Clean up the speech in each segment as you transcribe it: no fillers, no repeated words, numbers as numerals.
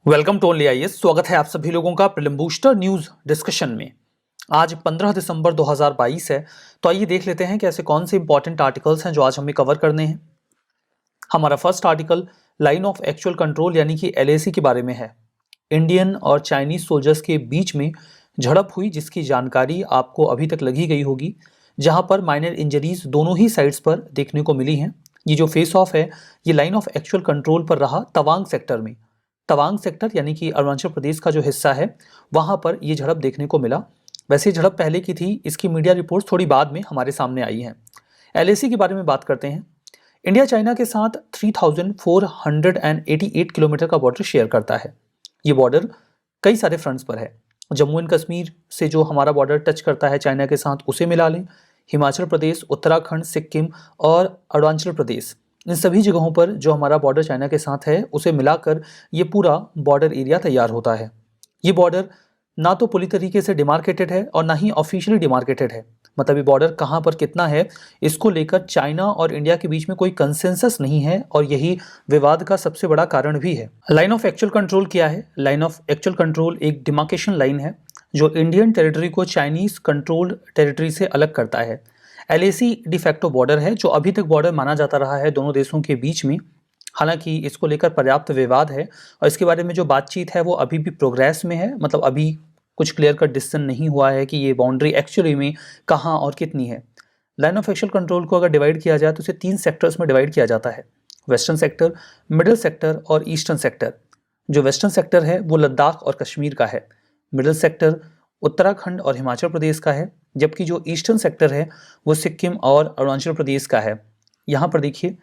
Welcome to only IAS. स्वागत है आप सभी लोगों का प्रीलिम बूस्टर न्यूज डिस्कशन में। आज 15 दिसंबर 2022 है, तो आइए देख लेते हैं कि ऐसे कौन से इंपॉर्टेंट आर्टिकल्स हैं जो आज हमें कवर करने हैं। हमारा first article line of actual control यानी कि एलएसी के बारे में है। इंडियन और चाइनीज सोल्जर्स के बीच में झड़प हुई, जिसकी जानकारी आपको अभी तक लगी गई होगी, जहां पर माइनर इंजरीज दोनों ही साइड्स पर देखने को मिली हैं। ये जो फेस ऑफ है ये लाइन ऑफ एक्चुअल कंट्रोल पर रहा तवांग सेक्टर में। तवांग सेक्टर यानी कि अरुणाचल प्रदेश का जो हिस्सा है वहां पर ये झड़प देखने को मिला। वैसे झड़प पहले की थी, इसकी मीडिया रिपोर्ट्स थोड़ी बाद में हमारे सामने आई हैं। एलएसी के बारे में बात करते हैं। इंडिया चाइना के साथ 3488 किलोमीटर का बॉर्डर शेयर करता है। ये बॉर्डर कई सारे फ्रंट्स पर है। जम्मू एंड कश्मीर से जो हमारा बॉर्डर टच करता है चाइना के साथ, उसे मिला लें। हिमाचल प्रदेश, उत्तराखंड, सिक्किम और अरुणाचल प्रदेश, इन सभी जगहों पर जो हमारा बॉर्डर चाइना के साथ है उसे मिलाकर ये पूरा बॉर्डर एरिया तैयार होता है। ये बॉर्डर ना तो पूरी तरीके से डिमार्केटेड है और ना ही ऑफिशियली डिमार्केटेड है। मतलब ये बॉर्डर कहाँ पर कितना है इसको लेकर चाइना और इंडिया के बीच में कोई कंसेंसस नहीं है, और यही विवाद का सबसे बड़ा कारण भी है। लाइन ऑफ एक्चुअल कंट्रोल क्या है? लाइन ऑफ एक्चुअल कंट्रोल एक डिमार्केशन लाइन है जो इंडियन टेरिटरी को चाइनीज कंट्रोल्ड टेरिटरी से अलग करता है। एलएसी डिफैक्टो बॉर्डर है जो अभी तक बॉर्डर माना जाता रहा है दोनों देशों के बीच में। हालांकि इसको लेकर पर्याप्त विवाद है और इसके बारे में जो बातचीत है वो अभी भी प्रोग्रेस में है। मतलब अभी कुछ क्लियर कट डिसीजन नहीं हुआ है कि ये बाउंड्री एक्चुअली में कहाँ और कितनी है। लाइन ऑफ एक्चुअल कंट्रोल को अगर डिवाइड किया जाए तो इसे 3 सेक्टर्स में डिवाइड किया जाता है: वेस्टर्न सेक्टर, मिडिल सेक्टर और ईस्टर्न सेक्टर। जो वेस्टर्न सेक्टर है वो लद्दाख और कश्मीर का है। मिडिल सेक्टर उत्तराखंड और हिमाचल प्रदेश का है, जबकि जो ईस्टर्न सेक्टर है वो सिक्किम और अरुणाचल प्रदेश का है। यहाँ पर देखिए,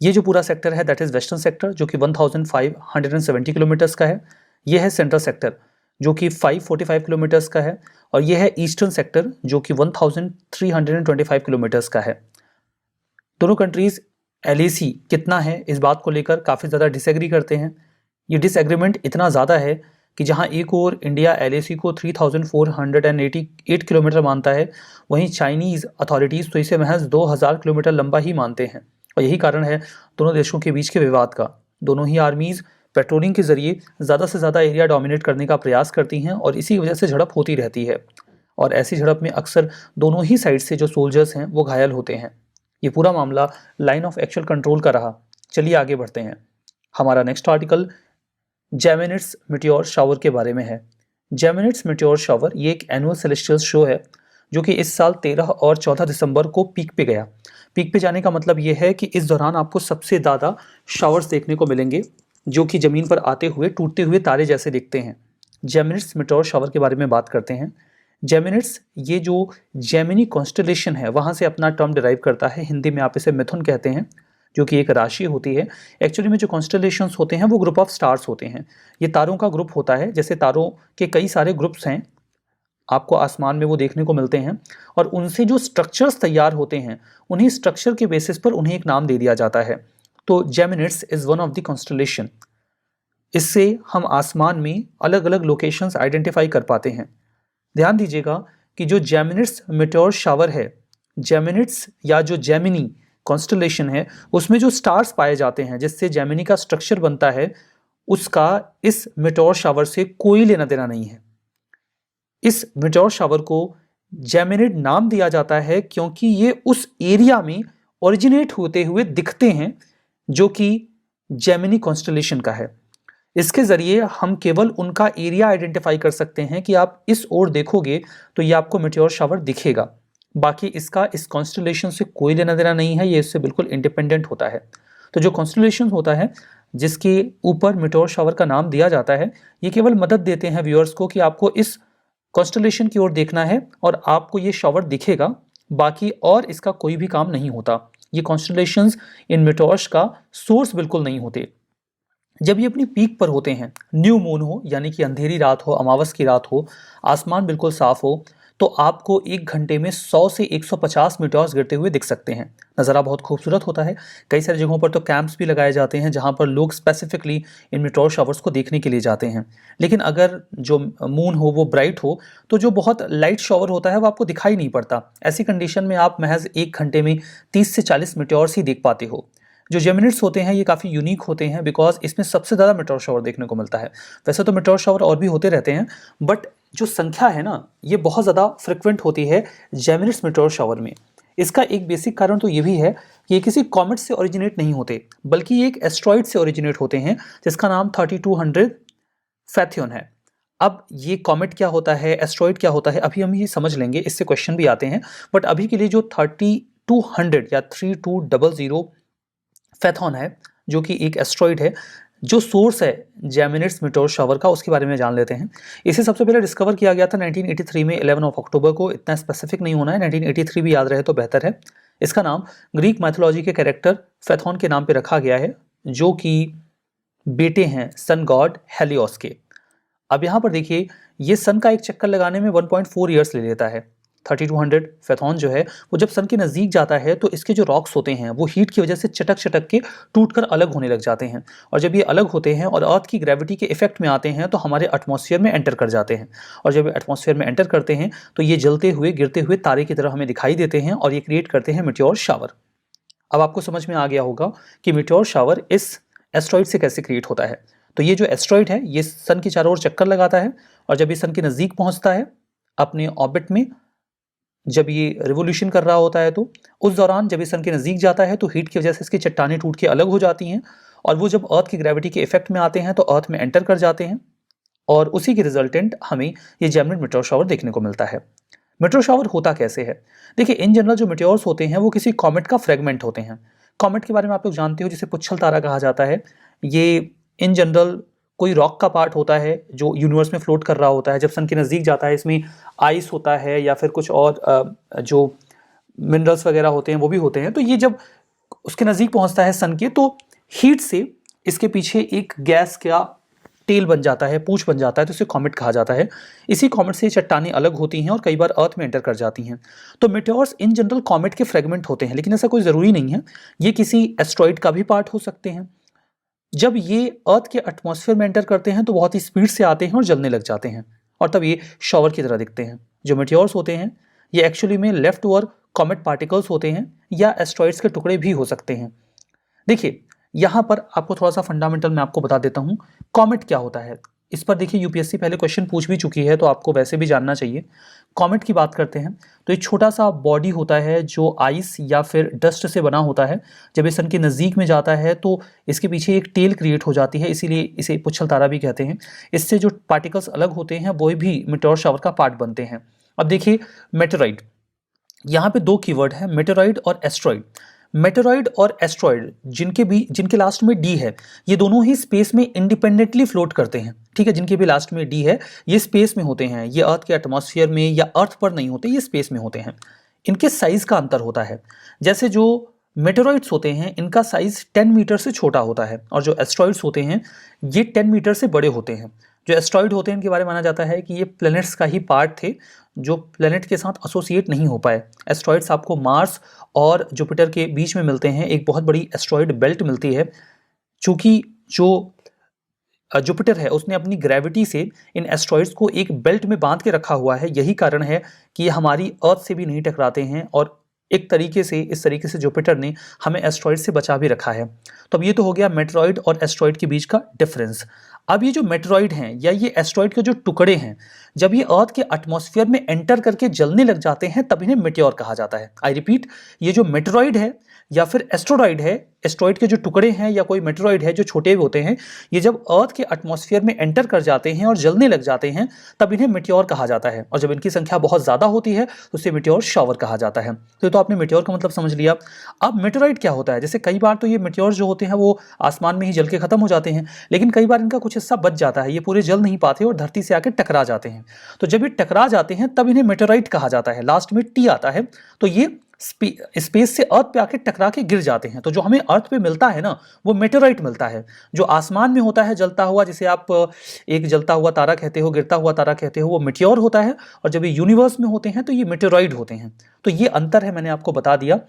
ये जो पूरा सेक्टर है दैट इज वेस्टर्न सेक्टर जो कि 1570 किलोमीटर्स का है। ये है सेंट्रल सेक्टर जो कि 545 किलोमीटर्स का है, और यह है ईस्टर्न सेक्टर जो कि 1325 किलोमीटर्स का है। दोनों कंट्रीज एलएसी कितना है इस बात को लेकर काफ़ी ज़्यादा डिसएग्री करते हैं। ये डिसएग्रीमेंट इतना ज़्यादा है कि जहां एक और इंडिया एलएसी को 3488 किलोमीटर मानता है, वहीं चाइनीज़ अथॉरिटीज़ तो इसे महज 2000 किलोमीटर लंबा ही मानते हैं। और यही कारण है दोनों देशों के बीच के विवाद का। दोनों ही आर्मीज़ पेट्रोलिंग के जरिए ज़्यादा से ज़्यादा एरिया डोमिनेट करने का प्रयास करती हैं और इसी वजह से झड़प होती रहती है। और ऐसी झड़प में अक्सर दोनों ही साइड से जो सोल्जर्स हैं वो घायल होते हैं। ये पूरा मामला लाइन ऑफ एक्चुअल कंट्रोल का रहा। चलिए आगे बढ़ते हैं। हमारा next article Geminids meteor shower के बारे में है। जेमिनिड्स मीटियोर शावर ये एक एनुअल सेलेस्टियल शो है जो कि इस साल 13 और 14 दिसंबर को पीक पे गया। पीक पे जाने का मतलब ये है कि इस दौरान आपको सबसे ज़्यादा शावर्स देखने को मिलेंगे जो कि ज़मीन पर आते हुए टूटते हुए तारे जैसे दिखते हैं। जेमिनिड्स मीटियोर शावर के बारे में बात करते हैं। जेमिनिड्स ये जो जेमिनी कॉन्स्टेलेशन है वहाँ से अपना टर्म डिराइव करता है। हिंदी में आप इसे मिथुन कहते हैं, जो कि एक राशि होती है। एक्चुअली में जो कॉन्स्टेलेशंस होते हैं वो ग्रुप ऑफ स्टार्स होते हैं। ये तारों का ग्रुप होता है। जैसे तारों के कई सारे ग्रुप्स हैं आपको आसमान में वो देखने को मिलते हैं, और उनसे जो स्ट्रक्चर्स तैयार होते हैं उन्हीं स्ट्रक्चर के बेसिस पर उन्हें एक नाम दे दिया जाता है। तो Geminids is one of the constellation. इससे हम आसमान में अलग अलग लोकेशंस आइडेंटिफाई कर पाते हैं। ध्यान दीजिएगा कि जो जेमिनिड्स मीटियोर शावर है, जेमिनिड्स या जो जेमिनी कॉन्स्टेलेशन है, उसमें जो स्टार्स पाए जाते हैं जिससे जेमिनी का स्ट्रक्चर बनता है, उसका इस मीटियोर शावर से कोई लेना देना नहीं है। इस मीटियोर शावर को जेमिनिड नाम दिया जाता है क्योंकि ये उस एरिया में ओरिजिनेट होते हुए दिखते हैं जो कि जेमिनी कॉन्स्टेलेशन का है। इसके ज़रिए हम केवल उनका एरिया आइडेंटिफाई कर सकते हैं कि आप इस ओर देखोगे तो ये आपको मीटियोर शावर दिखेगा। बाकी इसका इस कॉन्स्टेलेशन से कोई लेना देना नहीं है, ये इससे बिल्कुल इंडिपेंडेंट होता है। तो जो कॉन्स्टेलेशन होता है जिसके ऊपर मीटियोर शावर का नाम दिया जाता है, ये केवल मदद देते हैं व्यूअर्स को कि आपको इस कॉन्स्टेलेशन की ओर देखना है और आपको ये शावर दिखेगा। बाकी और इसका कोई भी काम नहीं होता। ये कॉन्स्टेलेशंस इन मीटियोर्स का सोर्स बिल्कुल नहीं होते। जब ये अपनी पीक पर होते हैं, न्यू मून हो यानी कि अंधेरी रात हो, अमावस की रात हो, आसमान बिल्कुल साफ हो, तो आपको 1 घंटे में 100 से 150 मीटियोर्स गिरते हुए दिख सकते हैं। नज़ारा बहुत खूबसूरत होता है। कई सारी जगहों पर तो कैंप्स भी लगाए जाते हैं जहां पर लोग स्पेसिफिकली इन मीटियोर शावर्स को देखने के लिए जाते हैं। लेकिन अगर जो मून हो वो ब्राइट हो तो जो बहुत लाइट शावर होता है वो आपको दिखाई नहीं पड़ता। ऐसी कंडीशन में आप महज 1 घंटे में 30 से 40 मीटियोर्स ही देख पाते हो। जो जेमिनिड्स होते हैं ये काफ़ी यूनिक होते हैं बिकॉज इसमें सबसे ज़्यादा मेटेओर शावर देखने को मिलता है। वैसे तो मेटेओर शावर और भी होते रहते हैं, बट जो संख्या है ना ये बहुत ज़्यादा फ्रिक्वेंट होती है जेमिनिड्स मेटेओर शावर में। इसका एक बेसिक कारण तो ये भी है कि ये किसी कॉमेट से ओरिजिनेट नहीं होते, बल्कि ये एक एस्ट्रॉइड से ओरिजिनेट होते हैं जिसका नाम 3200 फैथियन है। अब ये कॉमेट क्या होता है, एस्ट्रॉइड क्या होता है, अभी हम ये समझ लेंगे, इससे क्वेश्चन भी आते हैं। बट अभी के लिए जो 3200 या 3200 फैथॉन है जो कि एक एस्ट्रॉइड है, जो सोर्स है जेमिनिड्स मेटेओर शावर का, उसके बारे में जान लेते हैं। इसे सबसे पहले डिस्कवर किया गया था 1983 में 11 अक्टूबर को। इतना स्पेसिफिक नहीं होना है, 1983 भी याद रहे तो बेहतर है। इसका नाम ग्रीक मैथोलॉजी के कैरेक्टर फैथॉन के नाम पे रखा गया है, जो कि बेटे हैं सन गॉड हेलियोस के। अब यहाँ पर देखिए ये सन का एक चक्कर लगाने में 1.4 ईयर्स ले लेता है। 3200 फैथॉन जो है वो जब सन के नज़दीक जाता है तो इसके जो रॉक्स होते हैं वो हीट की वजह से चटक चटक के टूटकर अलग होने लग जाते हैं, और जब ये अलग होते हैं और अर्थ की ग्रेविटी के इफेक्ट में आते हैं तो हमारे एटमॉस्फेयर में एंटर कर जाते हैं। और जब एटमॉस्फेयर में एंटर करते हैं तो ये जलते हुए गिरते हुए तारे की तरह हमें दिखाई देते हैं और ये क्रिएट करते हैं मेटेओर शावर। अब आपको समझ में आ गया होगा कि मेटेओर शावर इस एस्ट्रॉइड से कैसे क्रिएट होता है। तो ये जो एस्ट्रॉइड है ये सन के चारों ओर चक्कर लगाता है, और जब ये सन के नज़दीक पहुंचता है अपने ऑर्बिट में, जब ये रिवोल्यूशन कर रहा होता है, तो उस दौरान जब ये सन के नज़दीक जाता है तो हीट की वजह से इसकी चट्टानें टूट के अलग हो जाती हैं, और वो जब अर्थ की ग्रेविटी के इफेक्ट में आते हैं तो अर्थ में एंटर कर जाते हैं, और उसी के रिजल्टेंट हमें ये जेमिनिड मेटेओर शावर देखने को मिलता है। मेटेओर शावर होता कैसे है? देखिए इन जनरल जो मेटेओर्स होते हैं वो किसी कॉमेट का फ्रेगमेंट होते हैं। कॉमेट के बारे में आप लोग जानते हो, जिसे पुच्छल तारा कहा जाता है। ये इन जनरल कोई रॉक का पार्ट होता है जो यूनिवर्स में फ्लोट कर रहा होता है। जब सन के नज़दीक जाता है इसमें आइस होता है या फिर कुछ और जो मिनरल्स वगैरह होते हैं वो भी होते हैं। तो ये जब उसके नज़दीक पहुंचता है सन के, तो हीट से इसके पीछे एक गैस का टेल बन जाता है, पूंछ बन जाता है, तो इसे कॉमेट कहा जाता है। इसी कॉमेट से चट्टानें अलग होती हैं और कई बार अर्थ में एंटर कर जाती हैं। तो मेटेओर्स इन जनरल कॉमेट के फ्रेगमेंट होते हैं, लेकिन ऐसा कोई ज़रूरी नहीं है, ये किसी एस्ट्रॉइड का भी पार्ट हो सकते हैं। जब ये अर्थ के एटमॉस्फेयर में एंटर करते हैं तो बहुत ही स्पीड से आते हैं और जलने लग जाते हैं, और तब ये शावर की तरह दिखते हैं। जो मेटेओर्स होते हैं ये एक्चुअली में लेफ्ट ओवर कॉमेट पार्टिकल्स होते हैं या एस्ट्रॉइड्स के टुकड़े भी हो सकते हैं। देखिए यहाँ पर आपको थोड़ा सा फंडामेंटल मैं आपको बता देता हूँ कॉमेट क्या होता है। इस पर देखिए यूपीएससी पहले क्वेश्चन पूछ भी चुकी है, तो आपको वैसे भी जानना चाहिए। कॉमेट की बात करते हैं तो एक छोटा सा बॉडी होता है जो आइस या फिर डस्ट से बना होता है। जब ये सन के नज़दीक में जाता है तो इसके पीछे एक टेल क्रिएट हो जाती है, इसीलिए इसे पुच्छल तारा भी कहते हैं। इससे जो पार्टिकल्स अलग होते हैं वो भी मेटेओर शावर का पार्ट बनते हैं। अब देखिए मेटेरॉइड, यहाँ पे दो कीवर्ड है, मेटेरॉइड और एस्ट्रॉइड। मेटेरॉइड और एस्ट्रॉइड जिनके लास्ट में डी है, ये दोनों ही स्पेस में इंडिपेंडेंटली फ्लोट करते हैं। ठीक है, जिनके भी लास्ट में डी है ये स्पेस में होते हैं, ये अर्थ के एटमॉस्फेयर में या अर्थ पर नहीं होते, ये स्पेस में होते हैं। इनके साइज का अंतर होता है। जैसे जो मेटेरॉइड्स होते हैं इनका साइज 10 मीटर से छोटा होता है, और जो एस्ट्रॉइड्स होते हैं ये 10 मीटर से बड़े होते हैं। जो एस्ट्रॉइड होते हैं इनके बारे में माना जाता है कि ये प्लैनेट्स का ही पार्ट थे जो प्लैनेट के साथ एसोसिएट नहीं हो पाए। एस्ट्रॉइड्स आपको मार्स और जुपिटर के बीच में मिलते हैं, एक बहुत बड़ी एस्ट्रॉइड बेल्ट मिलती है। चूँकि जो जुपिटर है उसने अपनी ग्रेविटी से इन एस्ट्रॉइड्स को एक बेल्ट में बांध के रखा हुआ है, यही कारण है कि ये हमारी अर्थ से भी नहीं टकराते हैं, और एक तरीके से इस तरीके से जुपिटर ने हमें एस्ट्रॉइड से बचा भी रखा है। तो अब ये तो हो गया मेटेरॉइड और एस्ट्रॉइड के बीच का डिफरेंस। अब ये जो मेटेरॉइड हैं या ये एस्ट्रॉइड के जो टुकड़े हैं, जब ये अर्थ के एटमॉस्फेयर में एंटर करके जलने लग जाते हैं तब इन्हें मेटेओर कहा जाता है। आई रिपीट, ये जो मेटेरॉइड है या फिर एस्ट्रॉइड है, एस्ट्रॉइड के जो टुकड़े हैं या कोई मेटेरॉइड है जो छोटे होते हैं, ये जब अर्थ के एटमॉस्फेयर में एंटर कर जाते हैं और जलने लग जाते हैं तब इन्हें मेटेओर कहा जाता है। और जब इनकी संख्या बहुत ज़्यादा होती है तो इसे मेटेओर शावर कहा जाता है। तो आपने मेटेओर का मतलब समझ लिया। अब मेटेरॉइड क्या होता है? जैसे कई बार तो ये मेटेओर जो होते हैं वो आसमान में ही जल के खत्म हो जाते हैं, लेकिन कई बार इनका कुछ हिस्सा बच जाता है, ये पूरे जल नहीं पाते और धरती से आकर टकरा जाते हैं। तो जब ये टकरा जाते हैं तब इन्हें मेटेरॉइड कहा जाता है। लास्ट में टी आता है, तो ये स्पेस से अर्थ पे आके टकरा के गिर जाते हैं। तो जो हमें अर्थ पे मिलता है ना वो मेटेरॉइड मिलता है। जो आसमान में होता है जलता हुआ, जिसे आप एक जलता हुआ तारा कहते हो, गिरता हुआ तारा कहते हो, वो मेटेओर होता है, और जब ये यूनिवर्स में होते हैं तो ये मेटेरॉइड होते हैं। तो ये अंतर है, मैंने आपको बता दिया।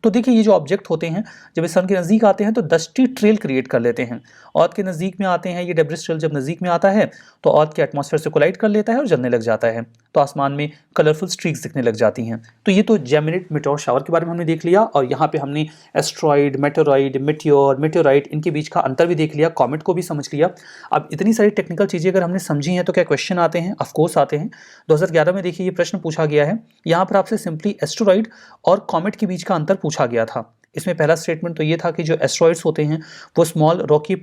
तो देखिए ये जो ऑब्जेक्ट होते हैं जब सन के नज़दीक आते हैं तो डस्टी ट्रेल क्रिएट कर लेते हैं। अर्थ के नज़दीक में आते हैं, ये डेब्रिस ट्रेल जब नज़दीक में आता है तो अर्थ के एटमॉस्फेयर से कोलाइड कर लेता है और जलने लग जाता है। तो आसमान में कलरफुल स्ट्रीक्स दिखने लग जाती हैं। तो ये तो जेमिनेट मेटोर शावर के बारे में हमने देख लिया, और यहाँ पे हमने एस्ट्रॉइड, मेटेरॉइड, मेटियोर, मेटेोराइट, इनके बीच का अंतर भी देख लिया, कॉमेट को भी समझ लिया। अब इतनी सारी टेक्निकल चीज़ें अगर हमने समझी हैं तो क्या क्वेश्चन आते हैं? ऑफकोर्स आते हैं। 2011 में देखिए ये प्रश्न पूछा गया है, यहाँ पर आपसे सिंपली एस्ट्रॉइड और कॉमेट के बीच का अंतर पूछा गया था। इसमें पहला स्टेटमेंट तो ये था कि जो एस्ट्रॉइड्स होते हैं वो स्मॉल रॉकी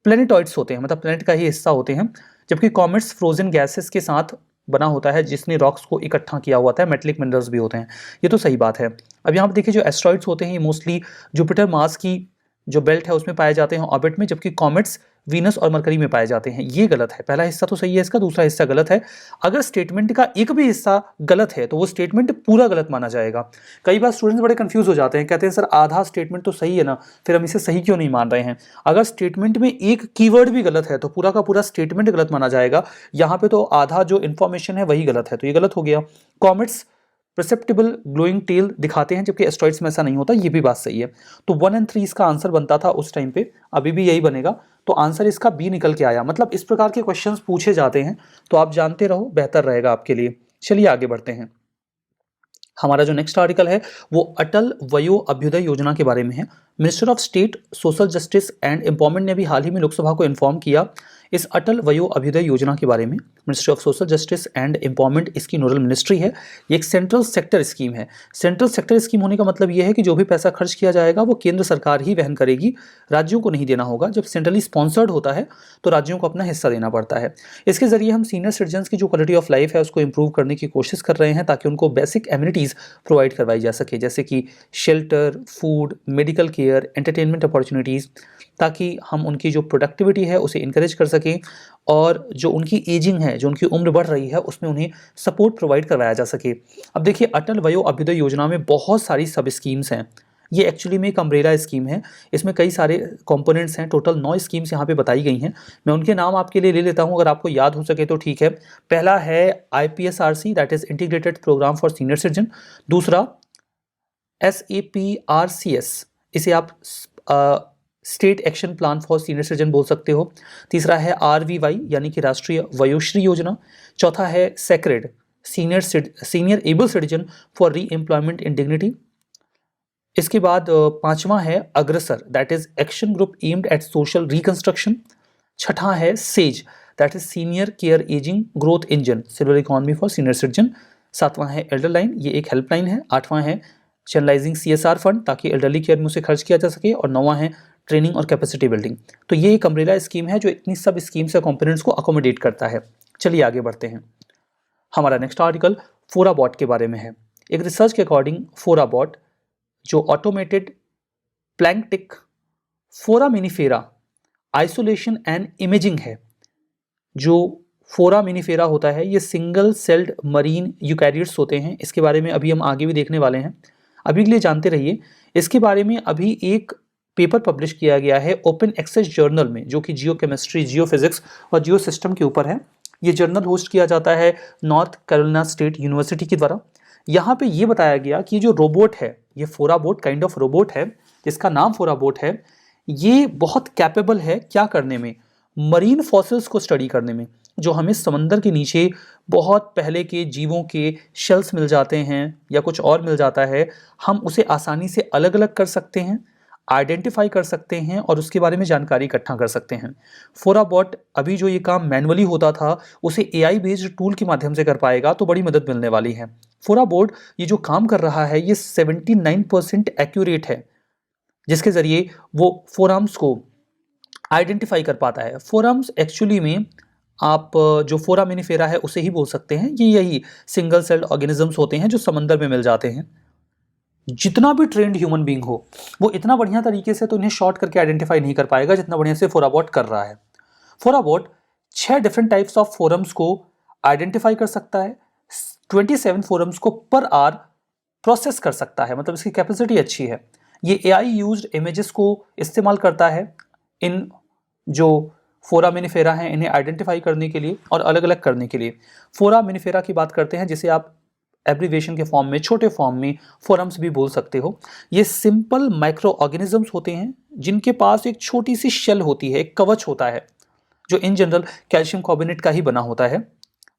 प्लेनेटॉइड्स होते हैं, मतलब प्लेनेट का ही हिस्सा होते हैं, जबकि कॉमेट्स फ्रोजन गैसेस के साथ बना होता है जिसने रॉक्स को इकट्ठा किया हुआ होता है, मेटेलिक मिनरल्स भी होते हैं। ये तो सही बात है। अब यहाँ पर देखिए जो एस्ट्रॉइड्स होते हैं ये मोस्टली जुपिटर मार्स की जो बेल्ट है उसमें पाए जाते हैं ऑर्बिट में, जबकि कॉमेट्स वीनस और मरकरी में पाए जाते हैं। ये गलत है, पहला हिस्सा तो सही है इसका, दूसरा हिस्सा गलत है। अगर स्टेटमेंट का एक भी हिस्सा गलत है तो वो स्टेटमेंट पूरा गलत माना जाएगा। कई बार स्टूडेंट्स बड़े कंफ्यूज हो जाते हैं, कहते हैं सर आधा स्टेटमेंट तो सही है ना, फिर हम इसे सही क्यों नहीं मान रहे हैं? अगर स्टेटमेंट में एक कीवर्ड भी गलत है तो पूरा का पूरा स्टेटमेंट गलत माना जाएगा। यहाँ पे तो आधा जो इन्फॉर्मेशन है वही गलत है, तो ये गलत हो गया। कॉमेट्स परसेप्टिबल ग्लोइंग टेल दिखाते हैं जबकि एस्ट्रॉइड्स में ऐसा नहीं होता, ये भी बात सही है। तो 1 और 3 इसका आंसर बनता था उस टाइम पे, अभी भी यही बनेगा। तो आंसर इसका बी निकल के आया। मतलब इस प्रकार के क्वेश्चंस पूछे जाते हैं तो आप जानते रहो, बेहतर रहेगा आपके लिए। चलिए आगे बढ़ते हैं। हमारा जो नेक्स्ट आर्टिकल है वो अटल वयो अभ्युदय योजना के बारे में है। Minister of state social justice and empowerment ने भी हाल ही में लोकसभा को इन्फॉर्म किया इस अटल वयो अभ्युदय योजना के बारे में। Ministry of social justice and empowerment इसकी नोडल मिनिस्ट्री है। ये एक सेंट्रल सेक्टर स्कीम है। सेंट्रल सेक्टर स्कीम होने का मतलब ये है कि जो भी पैसा खर्च किया जाएगा वो केंद्र सरकार ही वहन करेगी, राज्यों को नहीं देना होगा। जब सेंट्रली स्पॉन्सर्ड होता है तो राज्यों को अपना हिस्सा देना पड़ता है। इसके जरिए हम सीनियर सिटीजन्स की जो क्वालिटी ऑफ लाइफ है उसको इंप्रूव करने की कोशिश कर रहे हैं ताकि उनको बेसिक एमिनिटीज़ प्रोवाइड करवाई जा सके, जैसे कि shelter, food, medical care, entertainment opportunities, ताकि हम उनकी जो प्रोडक्टिविटी है उसे इंकरेज कर सकें और जो उनकी एजिंग है, जो उनकी उम्र बढ़ रही है, उसमें उन्हें सपोर्ट प्रोवाइड करवाया जा सके। अब देखिए अटल वयो अभ्युदय योजना में बहुत सारी सब स्कीम्स हैं। ये एक्चुअली में एक अम्ब्रेला स्कीम है, इसमें कई सारे कंपोनेंट्स हैं। टोटल 9 स्कीम्स यहाँ पे बताई गई हैं। मैं उनके नाम आपके लिए ले लेता हूँ, अगर आपको याद हो सके तो ठीक है। पहला है IPSRC, that is integrated programme for senior citizen. दूसरा SAPRCS, इसे आप state action plan for senior citizen बोल सकते हो। तीसरा है RVY यानी कि राष्ट्रीय वयोश्री योजना। चौथा है sacred, senior able citizen for री एम्प्लॉयमेंट इन डिग्निटी। इसके बाद पांचवा है अग्रसर, that is action group aimed at social reconstruction. छठा है says, that is senior care ageing growth engine, silver economy for senior citizen. सातवां है एल्डर लाइन, ये एक हेल्पलाइन है। आठवां है चैनलाइजिंग CSR फंड ताकि एल्डरली केयर में उसे खर्च किया जा सके। और नौवां है ट्रेनिंग और कैपेसिटी बिल्डिंग। तो ये एक अम्ब्रेला स्कीम है जो इतनी सब स्कीम्स या कंपोनेंट्स को अकोमोडेट करता है। चलिए आगे बढ़ते हैं। हमारा नेक्स्ट आर्टिकल फोराबॉट के बारे में है। एक रिसर्च के अकॉर्डिंग फोराबॉट जो automated planktic foraminifera isolation and imaging है। जो फोरामिनिफेरा होता है ये सिंगल सेल्ड मरीन यूकैरियोट्स होते हैं। इसके बारे में अभी हम आगे भी देखने वाले हैं, अभी के लिए जानते रहिए। इसके बारे में अभी एक पेपर पब्लिश किया गया है ओपन एक्सेस जर्नल में, जो कि जियो केमिस्ट्री, जियो फिजिक्स और जियो सिस्टम के ऊपर है। ये जर्नल होस्ट किया जाता है नॉर्थ कैरोलिना स्टेट यूनिवर्सिटी के द्वारा। यहाँ पे ये बताया गया कि जो रोबोट है, ये फोराबोट काइंड ऑफ रोबोट है जिसका नाम फोराबोट है, ये बहुत कैपेबल है क्या करने में, मरीन फॉसिल्स को स्टडी करने में। जो हमें समंदर के नीचे बहुत पहले के जीवों के शेल्स मिल जाते हैं या कुछ और मिल जाता है, हम उसे आसानी से अलग अलग कर सकते हैं, आइडेंटिफाई कर सकते हैं और उसके बारे में जानकारी इकट्ठा कर सकते हैं। फोराबॉट अभी जो ये काम मैनुअली होता था उसे AI बेस्ड टूल के माध्यम से कर पाएगा, तो बड़ी मदद मिलने वाली है। फोराबॉट ये जो काम कर रहा है ये 79% एक्यूरेट है, जिसके जरिए वो फोराम्स को आइडेंटिफाई कर पाता है। फोराम्स एक्चुअली में आप जो फोरामिनिफेरा है उसे ही बोल सकते हैं। ये यही सिंगल सेल्ड ऑर्गेनिजम्स होते हैं जो समंदर में मिल जाते हैं। जितना भी ट्रेंड ह्यूमन बीइंग हो वो इतना बढ़िया तरीके से तो इन्हें शॉर्ट करके आइडेंटिफाई नहीं कर पाएगा जितना बढ़िया से फोराबॉट कर रहा है। फोराबॉट 6 डिफरेंट टाइप्स ऑफ फोरम्स को आइडेंटिफाई कर सकता है, 27 फोरम्स को पर आवर प्रोसेस कर सकता है, मतलब इसकी कैपेसिटी अच्छी है। ये AI यूज्ड इमेजेस को इस्तेमाल करता है इन जो फोरामिनिफेरा हैं इन्हें आइडेंटिफाई करने के लिए और अलग अलग करने के लिए। फोरामिनिफेरा की बात करते हैं जिसे आप एब्रीवेशन के फॉर्म में, छोटे फॉर्म में फोरम्स भी बोल सकते हो। ये सिंपल माइक्रो ऑर्गेनिजम्स होते हैं जिनके पास एक छोटी सी शेल होती है, एक कवच होता है जो इन जनरल कैल्शियम कार्बोनेट का ही बना होता है।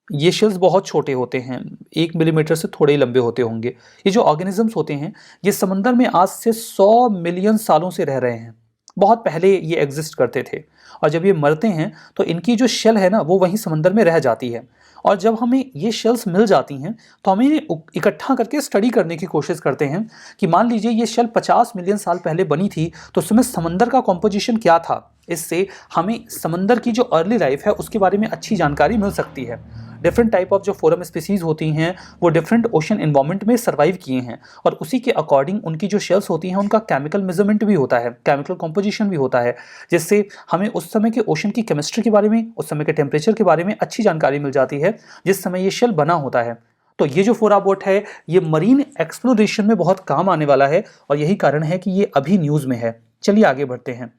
ये शेल्स बहुत छोटे होते हैं, 1 मिलीमीटर से थोड़े ही लंबे होते होंगे। ये जो ऑर्गेनिजम्स होते हैं ये समंदर में आज से 100 मिलियन सालों से रह रहे हैं। बहुत पहले ये एग्जिस्ट करते थे और जब ये मरते हैं तो इनकी जो शेल है ना वो वहीं समंदर में रह जाती है। और जब हमें ये शेल्स मिल जाती हैं तो हम इन्हें इकट्ठा करके स्टडी करने की कोशिश करते हैं कि मान लीजिए ये शेल 50 मिलियन साल पहले बनी थी तो उसमें समंदर का कॉम्पोजिशन क्या था। इससे हमें समंदर की जो अर्ली लाइफ है उसके बारे में अच्छी जानकारी मिल सकती है। डिफरेंट टाइप ऑफ जो फोरम स्पीसीज होती हैं वो डिफरेंट ओशन इन्वायरमेंट में सर्वाइव किए हैं और उसी के अकॉर्डिंग उनकी जो शेल्स होती हैं उनका केमिकल मेजरमेंट भी होता है, केमिकल कॉम्पोजिशन भी होता है, जिससे हमें उस समय के ओशन की केमिस्ट्री के बारे में, उस समय के टेम्परेचर के बारे में अच्छी जानकारी मिल जाती है जिस समय ये शेल बना होता है। तो ये जो फोराबोट है ये मरीन एक्सप्लोरेशन में बहुत काम आने वाला है और यही कारण है कि ये अभी न्यूज़ में है। चलिए आगे बढ़ते हैं।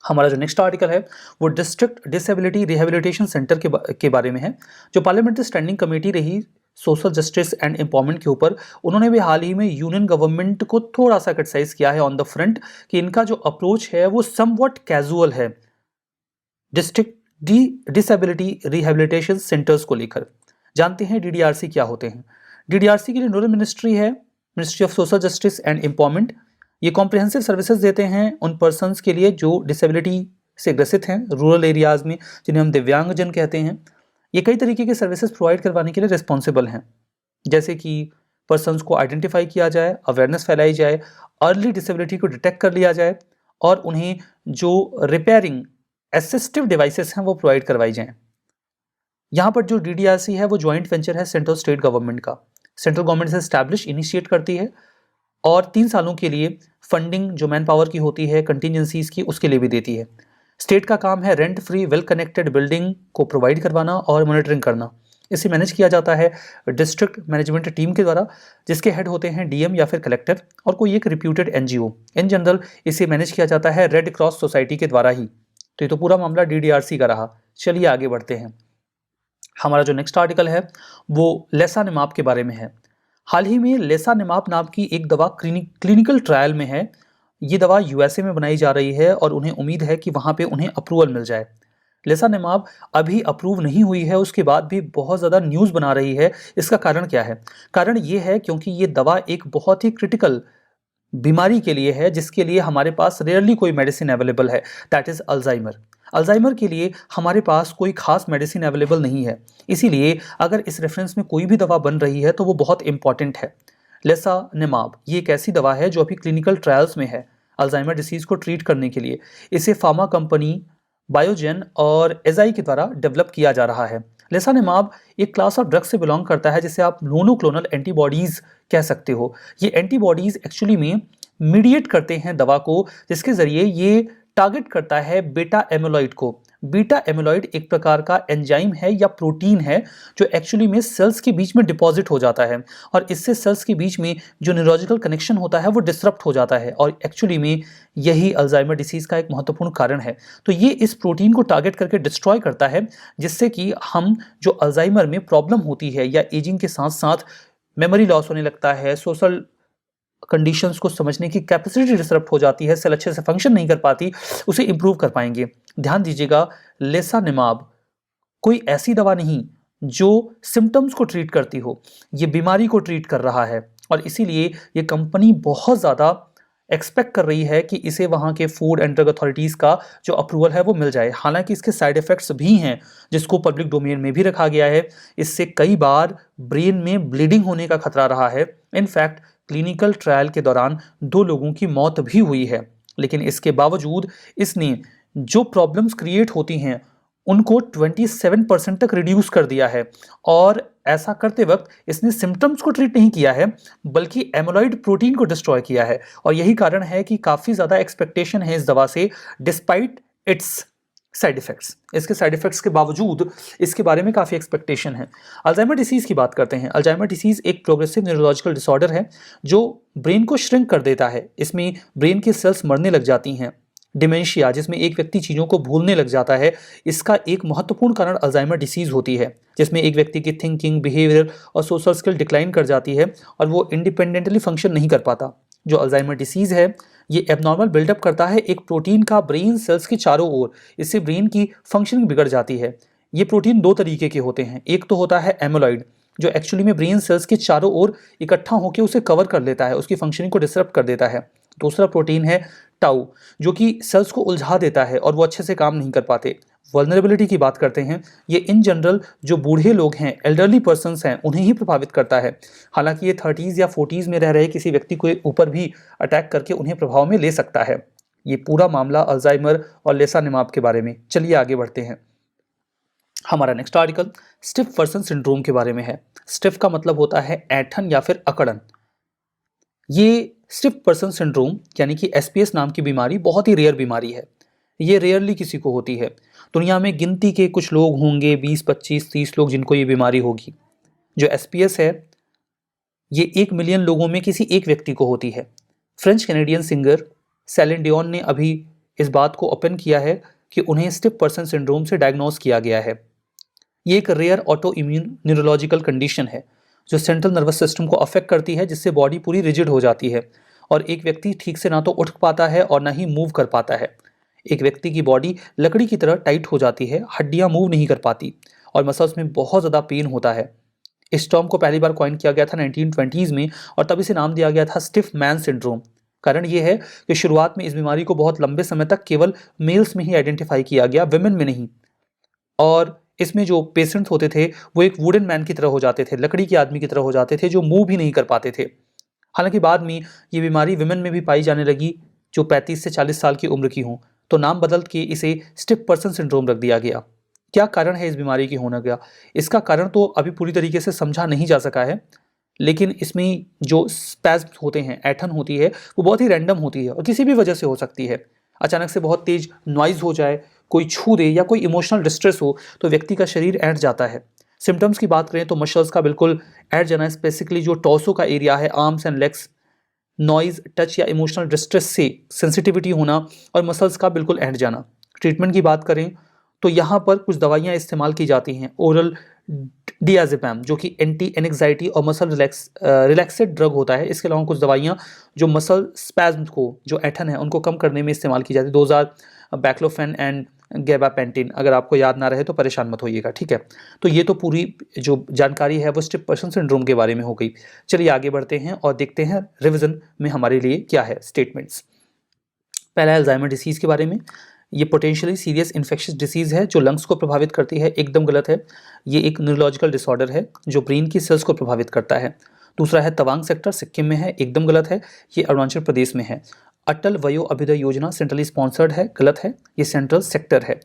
हमारा जो नेक्स्ट आर्टिकल है वो डिस्ट्रिक्ट डिसेबिलिटी रिहेबिलिटेशन सेंटर के बारे में है। जो पार्लियामेंट्री स्टैंडिंग कमेटी रही सोशल जस्टिस एंड एम्पावरमेंट के ऊपर, उन्होंने भी हाल ही में यूनियन गवर्नमेंट को थोड़ा सा क्रिटिसाइज किया है ऑन द फ्रंट कि इनका जो अप्रोच है वो समवट कैजुअल है डिस्ट्रिक्ट डिसेबिलिटी रिहेबिलिटेशन सेंटर्स को लेकर। जानते हैं डीडीआरसी क्या होते हैं। डीडीआरसी के लिए नोडल मिनिस्ट्री है ministry of social justice and empowerment. ये कॉम्प्रिहेंसिव सर्विसेज देते हैं उन पर्सन्स के लिए जो डिसेबिलिटी से ग्रसित हैं रूरल एरियाज में, जिन्हें हम दिव्यांगजन कहते हैं। ये कई तरीके के सर्विसेज प्रोवाइड करवाने के लिए रिस्पॉन्सिबल हैं, जैसे कि पर्सन्स को आइडेंटिफाई किया जाए, अवेयरनेस फैलाई जाए, अर्ली डिसेबिलिटी को डिटेक्ट कर लिया जाए और उन्हें जो रिपेयरिंग असिस्टिव डिवाइसेस हैं वो प्रोवाइड करवाई जाएँ। यहाँ पर जो डीडीआरसी है वो ज्वाइंट वेंचर है सेंट्रल स्टेट गवर्नमेंट का। सेंट्रल गवर्नमेंट से एस्टैब्लिश इनिशिएट करती है और 3 सालों के लिए फंडिंग जो मैन पावर की होती है कंटिजेंसीज की उसके लिए भी देती है। स्टेट का काम है rent free well connected building को प्रोवाइड करवाना और मॉनिटरिंग करना। इसे मैनेज किया जाता है डिस्ट्रिक्ट मैनेजमेंट टीम के द्वारा, जिसके हेड होते हैं डीएम या फिर कलेक्टर और कोई एक रिप्यूटेड एनजीओ। इन जनरल इसे मैनेज किया जाता है रेड क्रॉस सोसाइटी के द्वारा ही। तो ये तो पूरा मामला डीडीआरसी का रहा। चलिए आगे बढ़ते हैं। हमारा जो नेक्स्ट आर्टिकल है वो लेसानिमाब के बारे में है। हाल ही में लेसानिमाब नाम की एक दवा क्लिनिकल ट्रायल में है। ये दवा यूएसए में बनाई जा रही है और उन्हें उम्मीद है कि वहाँ पे उन्हें अप्रूवल मिल जाए। लेसानिमाब अभी अप्रूव नहीं हुई है, उसके बाद भी बहुत ज़्यादा न्यूज़ बना रही है। इसका कारण क्या है? कारण ये है क्योंकि ये दवा एक बहुत ही क्रिटिकल बीमारी के लिए है जिसके लिए हमारे पास रेयरली कोई मेडिसिन अवेलेबल है, दैट इज़ अल्जाइमर। अल्जाइमर के लिए हमारे पास कोई खास मेडिसिन अवेलेबल नहीं है, इसीलिए अगर इस रेफरेंस में कोई भी दवा बन रही है तो वो बहुत इंपॉर्टेंट है। लेसानिमाब ये एक ऐसी दवा है जो अभी क्लिनिकल ट्रायल्स में है अल्जाइमर डिसीज़ को ट्रीट करने के लिए। इसे फार्मा कंपनी बायोजेन और एजाई के द्वारा डेवलप किया जा रहा है। लेसानिमाब एक क्लास ऑफ ड्रग से बिलोंग करता है जिसे आप मोनोक्लोनल एंटीबॉडीज़ कह सकते हो। ये एंटीबॉडीज़ एक्चुअली में मीडिएट करते हैं दवा को, जिसके ज़रिए ये टारगेट करता है बीटा एमिलॉइड को। बीटा एमिलॉइड एक प्रकार का एंजाइम है या प्रोटीन है जो एक्चुअली में सेल्स के बीच में डिपॉजिट हो जाता है और इससे सेल्स के बीच में जो न्यूरोलॉजिकल कनेक्शन होता है वो डिसरप्ट हो जाता है और एक्चुअली में यही अल्जाइमर डिसीज़ का एक महत्वपूर्ण कारण है। तो ये इस प्रोटीन को टारगेट करके डिस्ट्रॉय करता है, जिससे कि हम जो अल्जाइमर में प्रॉब्लम होती है या एजिंग के साथ साथ मेमोरी लॉस होने लगता है, सोशल कंडीशंस को समझने की कैपेसिटी डिसरप्ट हो जाती है, सेल अच्छे से फंक्शन नहीं कर पाती, उसे इंप्रूव कर पाएंगे। ध्यान दीजिएगा, लेसानिमाब कोई ऐसी दवा नहीं जो सिम्टम्स को ट्रीट करती हो, ये बीमारी को ट्रीट कर रहा है और इसीलिए ये कंपनी बहुत ज़्यादा एक्सपेक्ट कर रही है कि इसे वहाँ के फूड एंड ड्रग अथॉरिटीज़ का जो अप्रूवल है वो मिल जाए। हालांकि इसके साइड इफ़ेक्ट्स भी हैं जिसको पब्लिक डोमेन में भी रखा गया है। इससे कई बार ब्रेन में ब्लीडिंग होने का खतरा रहा है। इनफैक्ट क्लिनिकल ट्रायल के दौरान 2 लोगों की मौत भी हुई है, लेकिन इसके बावजूद इसने जो प्रॉब्लम्स क्रिएट होती हैं उनको 27% तक रिड्यूस कर दिया है और ऐसा करते वक्त इसने सिम्टम्स को ट्रीट नहीं किया है बल्कि एमिलॉइड प्रोटीन को डिस्ट्रॉय किया है और यही कारण है कि काफ़ी ज़्यादा एक्सपेक्टेशन है इस दवा से डिस्पाइट इट्स साइड इफ़ेक्ट्स। इसके साइड इफ़ेक्ट्स के बावजूद इसके बारे में काफ़ी एक्सपेक्टेशन है। अल्जाइमर डिसीज़ की बात करते हैं। अल्जाइमर डिसीज़ एक प्रोग्रेसिव न्यूरोलॉजिकल डिसऑर्डर है जो ब्रेन को श्रिंक कर देता है। इसमें ब्रेन की सेल्स मरने लग जाती हैं। डिमेंशिया, जिसमें एक व्यक्ति चीज़ों को भूलने लग जाता है, इसका एक महत्वपूर्ण कारण अल्जाइमर डिसीज़ होती है, जिसमें एक व्यक्ति की थिंकिंग, बिहेवियर और सोशल स्किल डिक्लाइन कर जाती है और वो इंडिपेंडेंटली फंक्शन नहीं कर पाता। जो अल्जाइमर डिसीज़ है ये एबनॉर्मल बिल्डअप करता है एक प्रोटीन का ब्रेन सेल्स के चारों ओर। इससे ब्रेन की फंक्शनिंग बिगड़ जाती है। ये प्रोटीन दो तरीके के होते हैं। एक तो होता है एमोलॉइड, जो एक्चुअली में ब्रेन सेल्स के चारों ओर इकट्ठा होकर उसे कवर कर लेता है, उसकी फंक्शनिंग को डिसरप्ट कर देता है। दूसरा प्रोटीन है टाउ, जो कि सेल्स को उलझा देता है और वो अच्छे से काम नहीं कर पाते। वल्नरेबिलिटी की बात करते हैं, ये इन जनरल जो बूढ़े लोग हैं, एल्डरली पर्सन्स हैं, उन्हें ही प्रभावित करता है। हालांकि ये 30s या 40s में रह रहे किसी व्यक्ति के ऊपर भी अटैक करके उन्हें प्रभाव में ले सकता है। ये पूरा मामला अल्जाइमर और लेसानिमाब के बारे में। चलिए आगे बढ़ते हैं। हमारा next article stiff person syndrome के बारे में है। स्टिफ का मतलब होता है ऐंठन या फिर अकड़न। ये स्टिफ पर्सन सिंड्रोम यानी कि एसपीएस नाम की बीमारी बहुत ही रेयर बीमारी है। ये रेयरली किसी को होती है। दुनिया में गिनती के कुछ लोग होंगे, 20, 25, 30 लोग जिनको ये बीमारी होगी। जो एसपीएस है ये 1 मिलियन लोगों में किसी एक व्यक्ति को होती है। French Canadian singer Celine Dion ने अभी इस बात को ओपन किया है कि उन्हें स्टिफ पर्सन सिंड्रोम से डायग्नोज किया गया है। ये एक rare autoimmune neurological condition है जो सेंट्रल नर्वस सिस्टम को अफेक्ट करती है, जिससे बॉडी पूरी रिजिड हो जाती है और एक व्यक्ति ठीक से ना तो उठ पाता है और ना ही मूव कर पाता है। एक व्यक्ति की बॉडी लकड़ी की तरह टाइट हो जाती है, हड्डियां मूव नहीं कर पाती और मसल्स में बहुत ज़्यादा पेन होता है। इस टर्म को पहली बार कॉइन किया गया था 1920s में और तब इसे नाम दिया गया था स्टिफ मैन सिंड्रोम। कारण ये है कि शुरुआत में इस बीमारी को बहुत लंबे समय तक केवल मेल्स में ही आइडेंटिफाई किया गया, विमेन में नहीं। और इसमें जो पेशेंट्स होते थे वो एक वुडन मैन की तरह हो जाते थे, लकड़ी के आदमी की तरह हो जाते थे जो मूव भी नहीं कर पाते थे। हालांकि बाद में ये बीमारी विमेन में भी पाई जाने लगी जो 35 से 40 साल की उम्र की हों, तो नाम बदल के इसे स्टिफ पर्सन सिंड्रोम रख दिया गया। क्या कारण है इस बीमारी की होने का? इसका कारण तो अभी पूरी तरीके से समझा नहीं जा सका है, लेकिन इसमें जो स्पैज्म होते हैं, ऐंठन होती है, वो बहुत ही रैंडम होती है और किसी भी वजह से हो सकती है। अचानक से बहुत तेज नॉइज हो जाए, कोई छू दे या कोई इमोशनल डिस्ट्रेस हो तो व्यक्ति का शरीर ऐंठ जाता है। सिम्टम्स की बात करें तो मसल्स का बिल्कुल ऐंठ जाना, स्पेसिफिकली जो टॉर्सो का एरिया है, arms and legs, noise, touch या इमोशनल डिस्ट्रेस से सेंसिटिविटी होना और मसल्स का बिल्कुल ऐंठ जाना। ट्रीटमेंट की बात करें तो यहाँ पर कुछ दवाइयाँ इस्तेमाल की जाती हैं। ओरल डियाजेपैम जो कि एंटी एनेक्साइटी और मसल रिलैक्सेड ड्रग होता है। इसके अलावा कुछ दवाइयाँ जो मसल स्पैज्म को, जो ऐंठन है, उनको कम करने में इस्तेमाल की जाती है। 2000 बैक्लोफेन एंड गैबापेंटिन। अगर आपको याद ना रहे तो परेशान मत होइएगा, ठीक है। तो ये तो पूरी जो जानकारी है वो स्टिफ पर्सन सिंड्रोम के बारे में हो गई। चलिए आगे बढ़ते हैं और देखते हैं रिवीजन में हमारे लिए क्या है स्टेटमेंट्स। पहला है अल्जाइमर डिसीज़ के बारे में। ये पोटेंशियली सीरियस इन्फेक्शियस डिसीज़ है जो लंग्स को प्रभावित करती है, एकदम गलत है। ये एक न्यूरोलॉजिकल डिसऑर्डर है जो ब्रेन की सेल्स को प्रभावित करता है। दूसरा है तवांग सेक्टर, सिक्किम में है, एकदम गलत है। ये अरुणाचल प्रदेश में है। अटल वयो अभ्युदय योजना सेंट्रली स्पॉन्सर्ड है, गलत है, ये सेंट्रल सेक्टर है।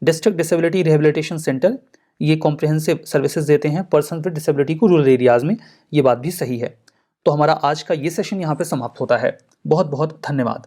डिस्ट्रिक्ट डिसेबिलिटी रिहेबिलिटेशन सेंटर, ये कॉम्प्रिहेंसिव सर्विसेज देते हैं पर्सन विद डिसेबिलिटी को रूरल एरियाज़ में, ये बात भी सही है। तो हमारा आज का ये सेशन यहाँ पे समाप्त होता है। बहुत बहुत धन्यवाद।